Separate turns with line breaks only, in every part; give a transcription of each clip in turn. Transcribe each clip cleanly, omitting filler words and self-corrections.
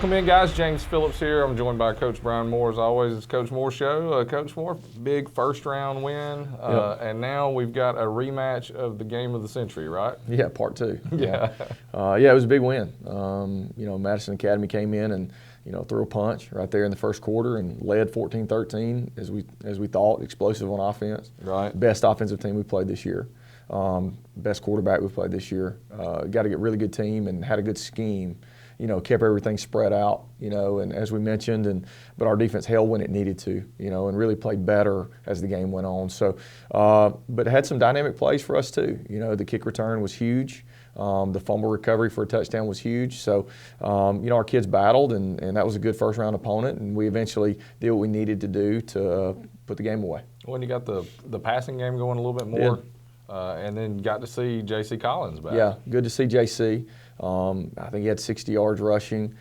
Welcome in, guys. James Phillips here. I'm joined by Coach Brian Moore. As always, it's Coach Moore Show. Coach Moore, big first-round win, and now we've got a rematch of the game of the century, right?
Yeah, part two.
Yeah.
Yeah, it was a big win. Madison Academy came in and threw a punch right there in the first quarter and led 14-13 as we thought, explosive on offense.
Right.
Best offensive team we played this year. Best quarterback we played this year. Got a really good team and had a good scheme. Kept everything spread out, and as we mentioned, but our defense held when it needed to, and really played better as the game went on. So, but it had some dynamic plays for us too. The kick return was huge. The fumble recovery for a touchdown was huge. So, our kids battled, and that was a good first round opponent, and we eventually did what we needed to do to put the game away.
When you got the passing game going a little bit more, and then got to see J.C. Collins back.
Yeah, good to see J.C. I think he had 60 yards rushing.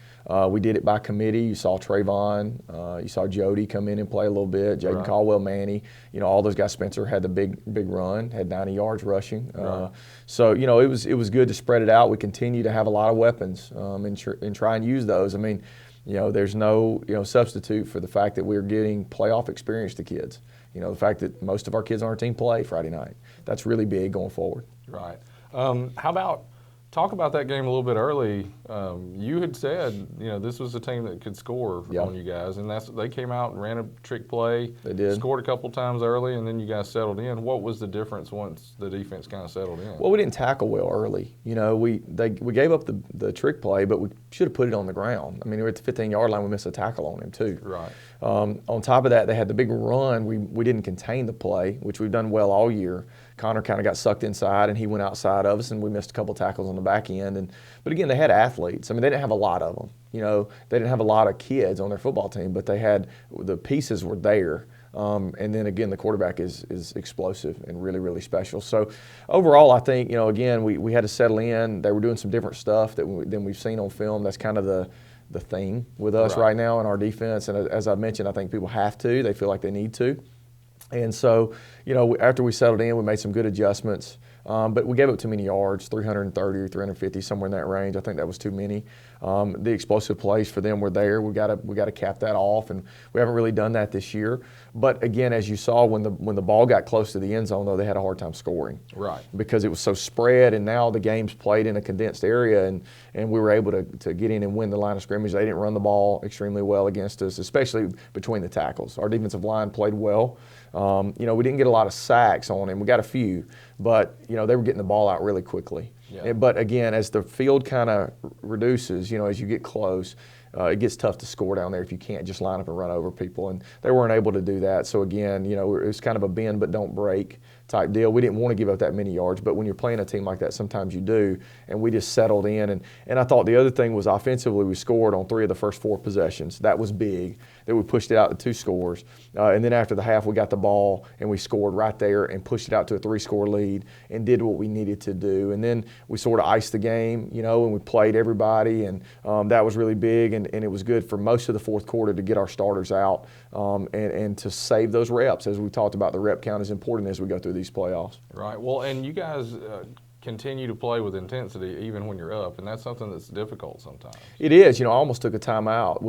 We did it by committee. You saw Trayvon. You saw Jody come in and play a little bit. Jaden
Right.
Caldwell, Manny. All those guys. Spencer had the big run, had 90 yards rushing.
Right.
So, it was good to spread it out. We continue to have a lot of weapons and try and use those. I mean, there's no substitute for the fact that we're getting playoff experience to kids. The fact that most of our kids on our team play Friday night. That's really big going forward.
Right. How about talk about that game a little bit early? You had said, this was a team that could score on you guys, and they came out and ran a trick play.
They did.
Scored a couple times early, and then you guys settled in. What was the difference once the defense kind of settled in?
Well, we didn't tackle well early. We gave up the trick play, but we should have put it on the ground. I mean, we were at the 15-yard line. We missed a tackle on him too.
Right.
On top of that, they had the big run. We didn't contain the play, which we've done well all year. Connor kind of got sucked inside, and he went outside of us, and we missed a couple tackles on the back end. But again, they had athletes. I mean, they didn't have a lot of them. They didn't have a lot of kids on their football team, but the pieces were there. And then again, the quarterback is explosive and really, really special. So overall, I think, again, we had to settle in. They were doing some different stuff than we've seen on film. That's kind of the thing with us right now in our defense. And as I mentioned, I think people have to. They feel like they need to. And so, after we settled in, we made some good adjustments. But we gave up too many yards, 330 or 350, somewhere in that range. I think that was too many. The explosive plays for them were there. We got to cap that off, and we haven't really done that this year. But again, as you saw, when the ball got close to the end zone, though, they had a hard time scoring.
Right.
Because it was so spread, and now the game's played in a condensed area, and we were able to get in and win the line of scrimmage. They didn't run the ball extremely well against us, especially between the tackles. Our defensive line played well. We didn't get a lot of sacks on him. We got a few, but they were getting the ball out really quickly.
Yeah.
But again, as the field kind of reduces, as you get close, it gets tough to score down there if you can't just line up and run over people. And they weren't able to do that. So again, it was kind of a bend but don't break type deal. We didn't want to give up that many yards, but when you're playing a team like that, sometimes you do. And we just settled in. And I thought the other thing was offensively, we scored on 3 of the first 4 possessions. That was big. That we pushed it out to 2 scores. And then after the half, we got the ball and we scored right there and pushed it out to a 3-score lead and did what we needed to do. And then we sort of iced the game, and we played everybody. And that was really big. And it was good for most of the fourth quarter to get our starters out and to save those reps. As we talked about, the rep count is important as we go through these playoffs.
Right. Well, and you guys continue to play with intensity even when you're up, and that's something that's difficult sometimes.
It is. I almost took a timeout.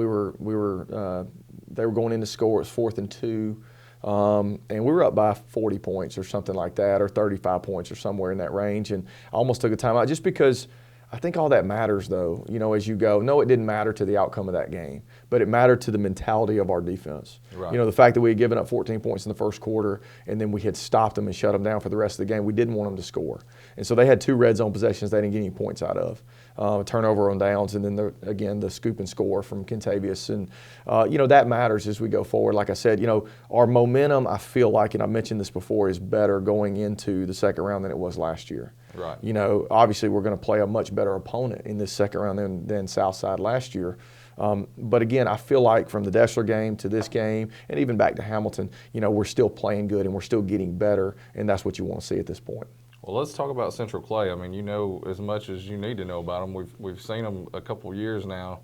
They were going in to score. It's 4th and 2. And we were up by 40 points or something like that, or 35 points or somewhere in that range. And I almost took a timeout just because I think all that matters, though, as you go. No, it didn't matter to the outcome of that game, but it mattered to the mentality of our defense.
Right.
The fact that we had given up 14 points in the first quarter and then we had stopped them and shut them down for the rest of the game, we didn't want them to score. And so they had 2 red zone possessions they didn't get any points out of. Turnover on downs, and then the scoop and score from Kentavious. And, that matters as we go forward. Like I said, our momentum, I feel like, and I mentioned this before, is better going into the second round than it was last year.
Right.
Obviously we're going to play a much better opponent in this second round than Southside last year. But again, I feel like from the Dessler game to this game and even back to Hamilton, we're still playing good and we're still getting better, and that's what you want to see at this point.
Well, let's talk about Central Clay. I mean, as much as you need to know about them. We've seen them a couple of years now,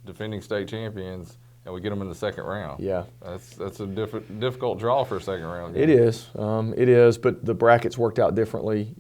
defending state champions. and we get them in the second round.
Yeah.
That's a difficult draw for a second round game.
It is, but the brackets worked out differently.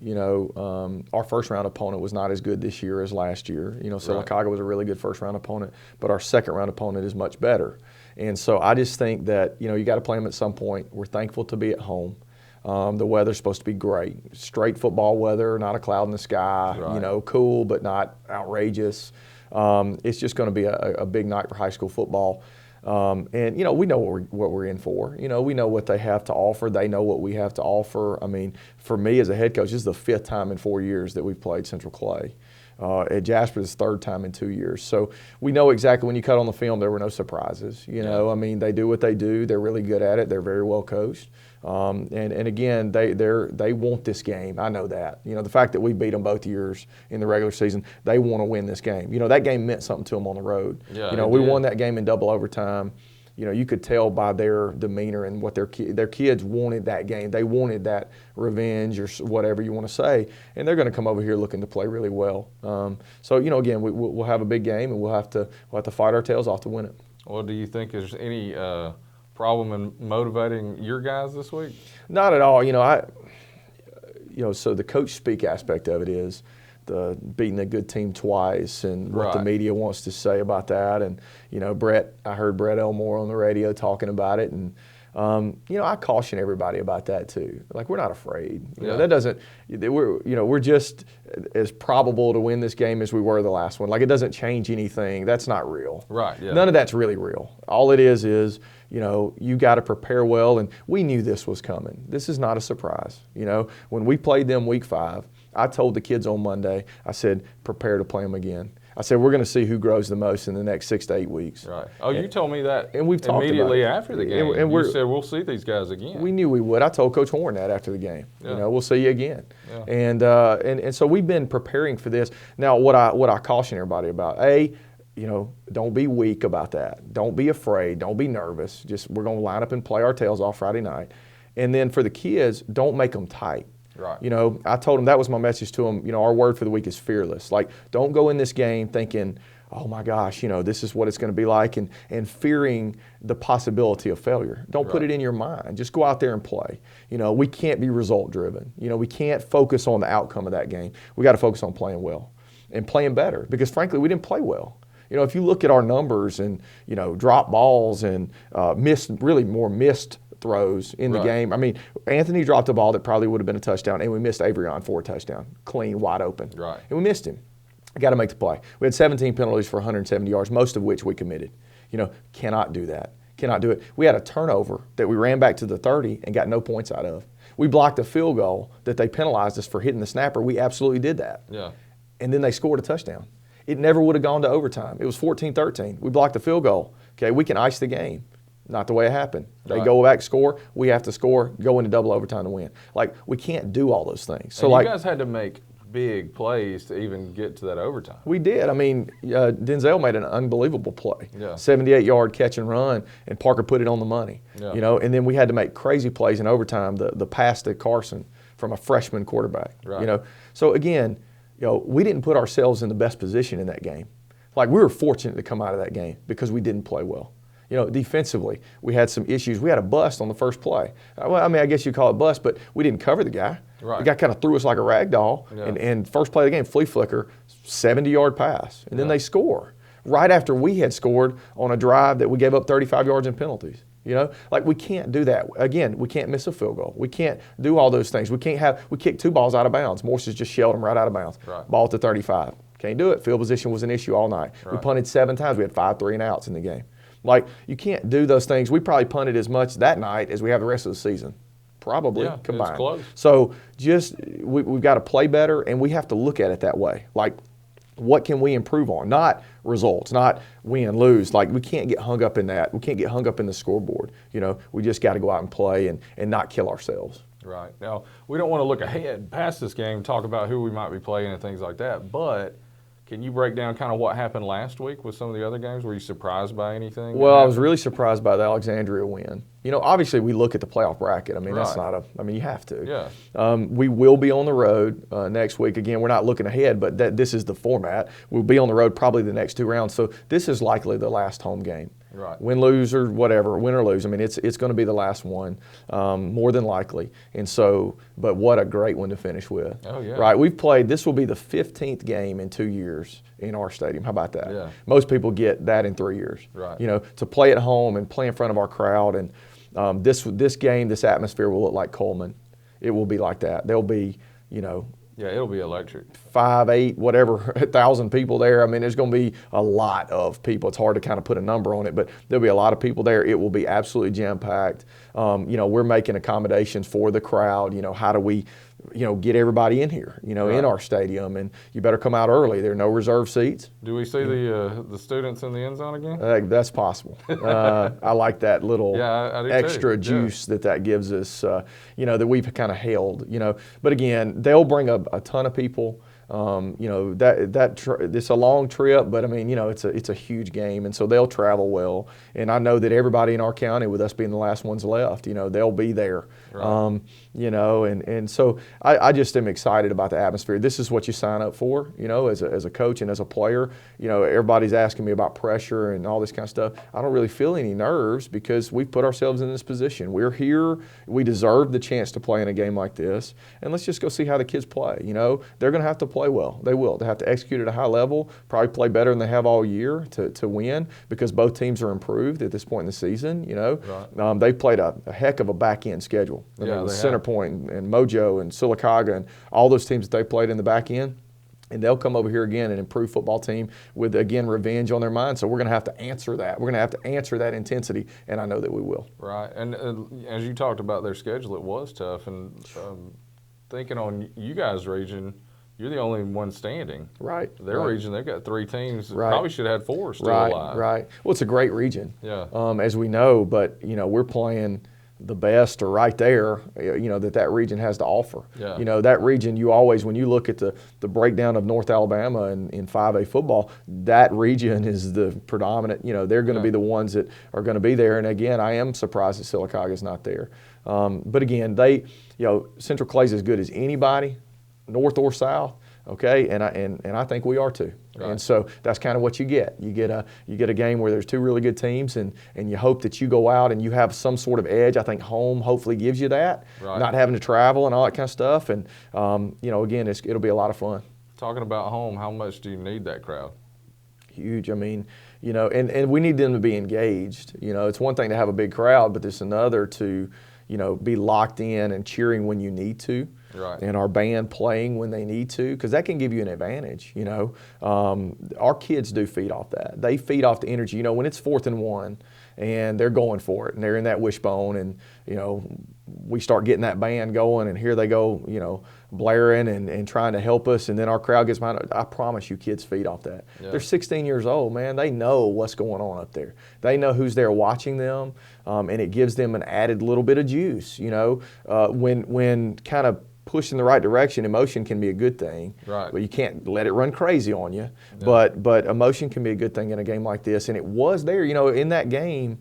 Our first round opponent was not as good this year as last year. Sylacauga was a really good first round opponent, but our second round opponent is much better. And so I just think that, you got to play them at some point. We're thankful to be at home. The weather's supposed to be great. Straight football weather, not a cloud in the sky,
Right.
Cool but not outrageous. It's just going to be a big night for high school football. And we know what we're in for. We know what they have to offer. They know what we have to offer. I mean, for me as a head coach, this is the 5th time in 4 years that we've played Central Clay. At Jasper, it's the 3rd time in 2 years. So we know exactly when you cut on the film, there were no surprises. I mean, they do what they do. They're really good at it. They're very well coached. And again, they want this game. I know that. The fact that we beat them both years in the regular season, they want to win this game. That game meant something to them on the road.
Yeah,
we won that game in double overtime. You could tell by their demeanor and what their kids wanted that game. They wanted that revenge or whatever you want to say, and they're going to come over here looking to play really well. So again, we'll have a big game, and we'll have to fight our tails off to win it.
Well, do you think there's any problem in motivating your guys this week?
Not at all. So the coach speak aspect of it is the beating a good team twice and what the media wants to say about that. And, I heard Brett Elmore on the radio talking about it. And, I caution everybody about that too. Like, we're not afraid. That doesn't, we're just as probable to win this game as we were the last one. Like, it doesn't change anything. That's not real.
Right, yeah.
None of that's really real. All it is, you got to prepare well. And we knew this was coming. This is not a surprise. When we played them week 5, I told the kids on Monday, I said, prepare to play them again. I said, we're going to see who grows the most in the next 6 to 8 weeks.
Right. Oh, you told me that
and we've talked
immediately
about it.
after the game. And you said, we'll see these guys again.
We knew we would. I told Coach Horn that after the game.
Yeah.
We'll see you again.
Yeah.
And so we've been preparing for this. Now, what I caution everybody about, don't be weak about that. Don't be afraid. Don't be nervous. Just we're going to line up and play our tails off Friday night. And then for the kids, don't make them tight.
Right.
I told them, that was my message to them. Our word for the week is fearless. Like, don't go in this game thinking, oh my gosh, this is what it's going to be like, and fearing the possibility of failure. Don't put it in your mind. Just go out there and play. We can't be result driven. We can't focus on the outcome of that game. We got to focus on playing well and playing better, because frankly, we didn't play well. If you look at our numbers and, drop balls and missed throws in the game. I mean, Anthony dropped a ball that probably would have been a touchdown, and we missed Averion for a touchdown, clean, wide open.
Right.
And we missed him. Got to make the play. We had 17 penalties for 170 yards, most of which we committed. Cannot do that. Cannot do it. We had a turnover that we ran back to the 30 and got no points out of. We blocked a field goal that they penalized us for hitting the snapper. We absolutely did that.
Yeah.
And then they scored a touchdown. It never would have gone to overtime. It was 14-13. We blocked the field goal. Okay, we can ice the game. Not the way it happened. They go back, score. We have to score, go into double overtime to win. Like, we can't do all those things. So,
and you guys had to make big plays to even get to that overtime.
We did. I mean, Denzel made an unbelievable play.
Yeah.
78-yard catch and run, and Parker put it on the money.
Yeah.
And then we had to make crazy plays in overtime. The pass to Carson from a freshman quarterback.
Right.
So again, we didn't put ourselves in the best position in that game. Like, we were fortunate to come out of that game because we didn't play well. Defensively, we had some issues. We had a bust on the first play. Well, I mean, I guess you call it bust, but we didn't cover the guy.
Right.
The guy kind of threw us like a rag doll.
Yeah.
And first play of the game, flea flicker, 70-yard pass. And then they score right after we had scored on a drive that we gave up 35 yards in penalties. Like, we can't do that. Again, we can't miss a field goal. We can't do all those things. We kicked 2 balls out of bounds. Morse's just shelled them right out of bounds.
Right.
Ball at the 35. Can't do it. Field position was an issue all night.
Right.
We punted 7 times. We had 5 3-and-outs in the game. Like, you can't do those things. We probably punted as much that night as we have the rest of the season, probably combined.
It's close.
So we've got to play better, and we have to look at it that way. Like, what can we improve on? Not results, not win, lose. Like, we can't get hung up in that. We can't get hung up in the scoreboard. We just got to go out and play and not kill ourselves.
Right. Now, we don't want to look ahead past this game, talk about who we might be playing and things like that, but can you break down kind of what happened last week with some of the other games? Were you surprised by anything?
Well, I was really surprised by the Alexandria win. Obviously we look at the playoff bracket. I mean, that's
Right.
you have to.
Yeah.
We will be on the road next week. Again, we're not looking ahead, but this is the format. We'll be on the road probably the next 2 rounds. So this is likely the last home game.
Right.
Win, lose, or whatever, win or lose. I mean, it's going to be the last one, more than likely. And so, but what a great one to finish with.
Oh, yeah.
Right. We've played, this will be the 15th game in 2 years in our stadium. How about that?
Yeah.
Most people get that in 3 years.
Right.
You know, to play at home and play in front of our crowd. And this game, this atmosphere will look like Coleman. It will be like that. There'll be, you know,
Yeah, it'll be electric.
5, 8, whatever, 1,000 people there. I mean, there's going to be a lot of people. It's hard to kind of put a number on it, but there'll be a lot of people there. It will be absolutely jam-packed. You know, we're making accommodations for the crowd. You know, how do we, you know, get everybody in here, you know,
Right.
in our stadium? And you better come out early. There are no reserved seats.
Do we see the students in the end zone again?
That's possible. I like that little
Yeah, I do too.
extra
Yeah.
juice that gives us, you know, that we've kind of held, you know. But again, they'll bring a ton of people. You know, it's a long trip, but I mean, you know, it's a huge game, and so they'll travel well. And I know that everybody in our county, with us being the last ones left, you know, they'll be there.
Right.
You know, and so I just am excited about the atmosphere. This is what you sign up for, you know, as a coach and as a player. You know, everybody's asking me about pressure and all this kind of stuff. I don't really feel any nerves because we've put ourselves in this position. We're here. We deserve the chance to play in a game like this. And let's just go see how the kids play. You know, they're going to have to play well. They will. They have to execute at a high level, probably play better than they have all year to win, because both teams are improved at this point in the season. You know,
Right.
they've played a heck of a back end schedule. I
Yeah,
mean, with
they
Center
have.
Point and Mojo and Sylacauga and all those teams that they played in the back end. And they'll come over here again, an improved football team with, again, revenge on their mind. So we're going to have to answer that. We're going to have to answer that intensity, and I know that we will.
Right. And as you talked about their schedule, it was tough. And thinking on you guys' region, you're the only one standing.
Right.
Their
right.
region, they've got 3 teams. That
Right.
Probably should have had 4 still
Right,
alive.
right. Well, it's a great region,
Yeah.
as we know, but, you know, we're playing the best or right there, you know, that region has to offer.
Yeah.
You know, that region, you always, when you look at the breakdown of North Alabama in 5A football, that region is the predominant, you know, they're going to be the ones that are going to be there. And again, I am surprised that Sylacauga is not there. But again, you know, Central Clay's as good as anybody, north or south. Okay, and I think we are too.
Right.
And so that's kind of what you get. You get a game where there's 2 really good teams, and you hope that you go out and you have some sort of edge. I think home hopefully gives you that,
Right.
not having to travel and all that kind of stuff. And you know, again, it'll be a lot of fun.
Talking about home, how much do you need that crowd?
Huge. I mean, you know, and we need them to be engaged. You know, it's one thing to have a big crowd, but it's another to, you know, be locked in and cheering when you need to.
Right.
And our band playing when they need to, because that can give you an advantage. You know, our kids do feed off that. They feed off the energy. You know, when it's 4th and 1, and they're going for it, and they're in that wishbone, and you know, we start getting that band going, and here they go, you know, blaring and trying to help us, and then our crowd gets behind. I promise you, kids feed off that.
Yeah.
They're 16 years old, man. They know what's going on up there. They know who's there watching them, and it gives them an added little bit of juice. You know, when kind of pushed in the right direction, emotion can be a good thing.
Right.
But you can't let it run crazy on you.
Yeah.
But emotion can be a good thing in a game like this. And it was there, you know, in that game,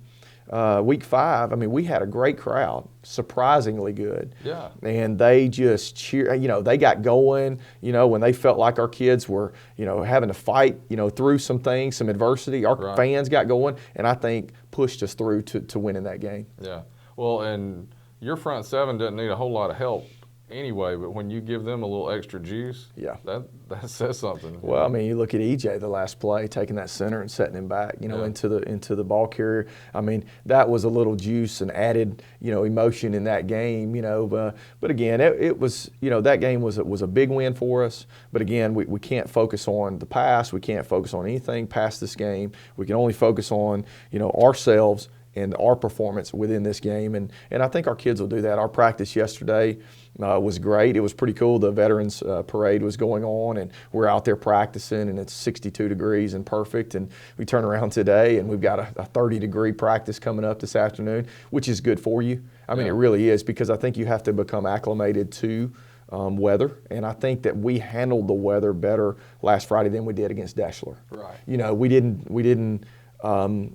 week 5, I mean, we had a great crowd, surprisingly good.
Yeah.
And they just cheer, you know, they got going, you know, when they felt like our kids were, you know, having to fight, you know, through some things, some adversity. Our
Right.
fans got going, and I think pushed us through to winning that game.
Yeah. Well, and your front 7 doesn't need a whole lot of help anyway, but when you give them a little extra juice,
Yeah.
that says something.
Well, I mean, you look at EJ the last play, taking that center and setting him back, you know,
Yeah.
into the ball carrier. I mean, that was a little juice and added, you know, emotion in that game, you know. But again, it was, you know, that game was a big win for us. But again, we can't focus on the past. We can't focus on anything past this game. We can only focus on, you know, ourselves and our performance within this game. And I think our kids will do that. Our practice yesterday was great. It was pretty cool. The Veterans Parade was going on, and we're out there practicing, and it's 62 degrees and perfect. And we turn around today, and we've got a 30-degree practice coming up this afternoon, which is good for you. I mean,
Yeah.
it really is, because I think you have to become acclimated to weather. And I think that we handled the weather better last Friday than we did against Deschler.
Right.
You know, we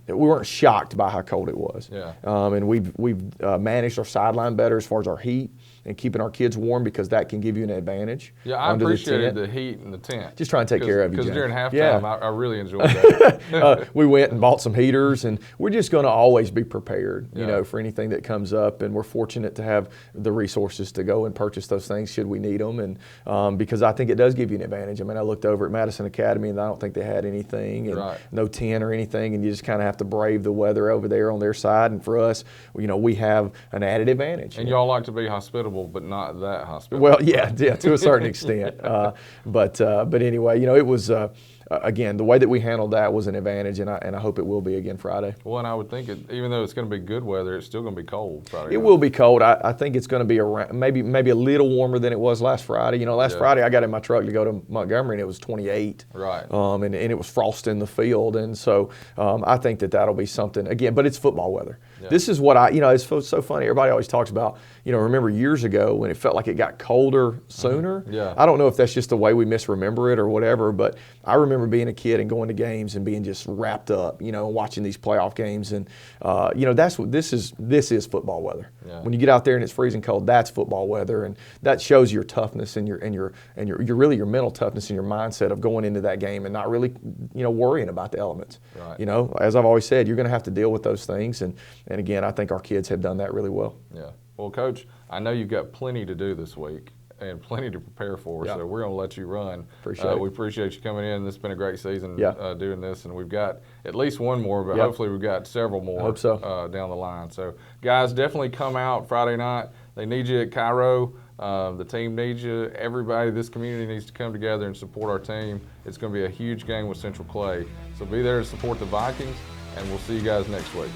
weren't shocked by how cold it was.
Yeah.
And we've managed our sideline better as far as our heat. and keeping our kids warm because that can give you an advantage.
Yeah, I
under
appreciated
the
the heat in the tent.
Just trying to take care of you,
Because
Jay.
during halftime,
Yeah.
I really enjoyed that.
We went and bought some heaters, and we're just going to always be prepared, you
Yeah.
know, for anything that comes up. And we're fortunate to have the resources to go and purchase those things should we need them. And because I think it does give you an advantage. I mean, I looked over at Madison Academy, and I don't think they had anything, and
Right.
no tent or anything, and you just kind of have to brave the weather over there on their side. And for us, you know, we have an added advantage.
And y'all like to be hospitable, but not that hospitable.
Well, yeah, to a certain extent. But anyway, you know, it was again, the way that we handled that was an advantage, and I hope it will be again Friday.
Well, and I would think even though it's going to be good weather, it's still going to be cold Friday.
It will be cold. I think it's going to be around maybe a little warmer than it was last Friday. You know, last Friday I got in my truck to go to Montgomery, and it was 28.
Right.
And it was frosting the field, and so I think that'll be something again. But it's football weather.
Yeah.
This is what it's so funny. Everybody always talks about, you know, remember years ago when it felt like it got colder sooner?
Yeah.
I don't know if that's just the way we misremember it or whatever, but I remember being a kid and going to games and being just wrapped up, you know, watching these playoff games. And, you know, that's what this is football weather.
Yeah.
When you get out there and it's freezing cold, that's football weather. And that shows your toughness and your really your mental toughness and your mindset of going into that game and not really, you know, worrying about the elements.
Right.
You know, as I've always said, you're going to have to deal with those things. And again, I think our kids have done that really well.
Yeah. Well, Coach, I know you've got plenty to do this week and plenty to prepare for,
Yeah.
so we're going to let you run.
Appreciate it.
We appreciate you coming in. This has been a great season
Yeah.
doing this, and we've got at least one more, but
Yep.
hopefully we've got several more
Hope so.
down the line. So, guys, definitely come out Friday night. They need you at Cairo. The team needs you. Everybody, this community needs to come together and support our team. It's going to be a huge game with Central Clay. So be there to support the Vikings, and we'll see you guys next week.